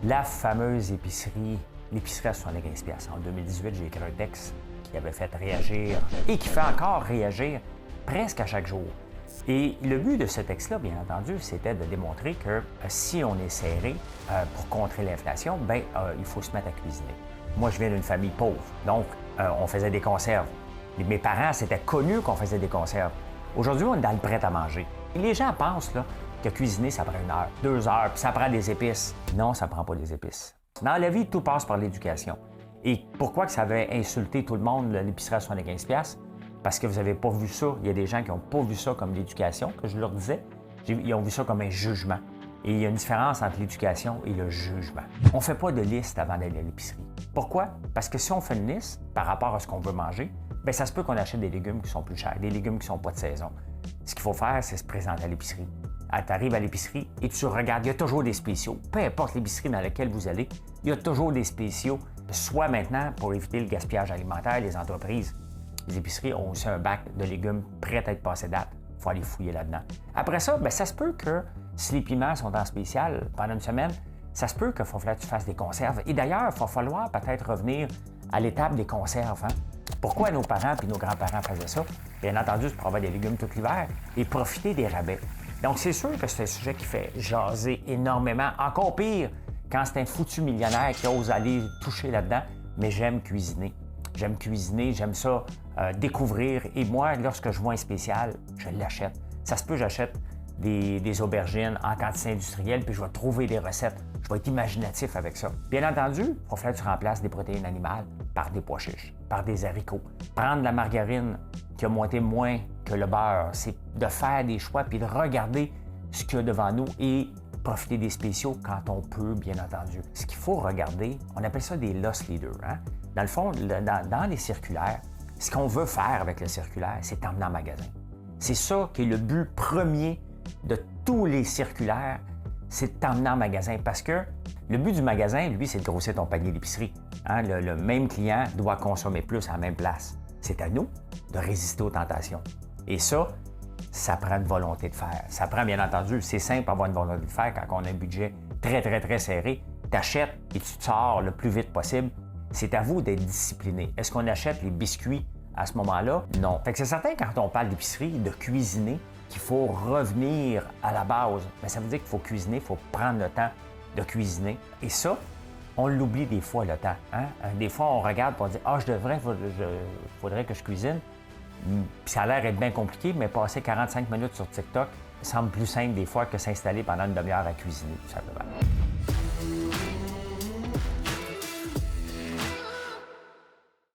la fameuse épicerie, l'épicerie à 75$. En 2018, j'ai écrit un texte qui avait fait réagir et qui fait encore réagir presque à chaque jour. Et le but de ce texte-là, bien entendu, c'était de démontrer que si on est serré pour contrer l'inflation, il faut se mettre à cuisiner. Moi, je viens d'une famille pauvre, donc on faisait des conserves. Mes parents, c'était connu qu'on faisait des conserves. Aujourd'hui, on est dans le prêt à manger. Et les gens pensent là, que cuisiner, ça prend 1 heure, 2 heures, puis ça prend des épices. Non, ça ne prend pas des épices. Dans la vie, tout passe par l'éducation. Et pourquoi que ça avait insulté tout le monde, l'épicerie à 75$? Parce que vous n'avez pas vu ça. Il y a des gens qui n'ont pas vu ça comme l'éducation, que je leur disais. Ils ont vu ça comme un jugement. Et il y a une différence entre l'éducation et le jugement. On ne fait pas de liste avant d'aller à l'épicerie. Pourquoi? Parce que si on fait une liste par rapport à ce qu'on veut manger, ça se peut qu'on achète des légumes qui sont plus chers, des légumes qui ne sont pas de saison. Ce qu'il faut faire, c'est se présenter à l'épicerie. Tu arrives à l'épicerie et tu regardes, il y a toujours des spéciaux. Peu importe l'épicerie dans laquelle vous allez, il y a toujours des spéciaux. Soit maintenant, pour éviter le gaspillage alimentaire, les entreprises, les épiceries ont aussi un bac de légumes prêts à être passés date. Il faut aller fouiller là-dedans. Après ça, ça se peut que si les piments sont en spécial pendant une semaine, ça se peut qu'il faut falloir que tu fasses des conserves. Et d'ailleurs, il va falloir peut-être revenir à l'étape des conserves. Pourquoi nos parents et nos grands-parents faisaient ça? Bien entendu, c'est pour avoir des légumes tout l'hiver et profiter des rabais. Donc, c'est sûr que c'est un sujet qui fait jaser énormément. Encore pire, quand c'est un foutu millionnaire qui ose aller toucher là-dedans. Mais j'aime cuisiner. J'aime cuisiner, j'aime ça découvrir. Et moi, lorsque je vois un spécial, je l'achète. Ça se peut, j'achète des aubergines en quantité industrielle, puis je vais trouver des recettes. Je vais être imaginatif avec ça. Bien entendu, il va falloir que tu remplaces des protéines animales par des pois chiches, par des haricots. Prendre la margarine qui a monté moins que le beurre, c'est de faire des choix puis de regarder ce qu'il y a devant nous et profiter des spéciaux quand on peut, bien entendu. Ce qu'il faut regarder, on appelle ça des loss leaders. Dans le fond, dans les circulaires, ce qu'on veut faire avec le circulaire, c'est t'emmener en magasin. C'est ça qui est le but premier de tous les circulaires, c'est de t'emmener en magasin parce que le but du magasin, lui, c'est de grossir ton panier d'épicerie. Le même client doit consommer plus à la même place. C'est à nous de résister aux tentations. Et ça prend une volonté de faire. Ça prend, bien entendu, c'est simple d'avoir une volonté de faire quand on a un budget très, très, très serré. Tu achètes et tu te sors le plus vite possible. C'est à vous d'être discipliné. Est-ce qu'on achète les biscuits à ce moment-là? Non. Fait que c'est certain, quand on parle d'épicerie, de cuisiner, qu'il faut revenir à la base. Mais ça veut dire qu'il faut cuisiner, il faut prendre le temps de cuisiner. Et ça, on l'oublie des fois, le temps. Des fois, on regarde et on dit « Ah, faudrait que je cuisine. » Puis ça a l'air d'être bien compliqué, mais passer 45 minutes sur TikTok semble plus simple des fois que s'installer pendant une demi-heure à cuisiner, tout simplement.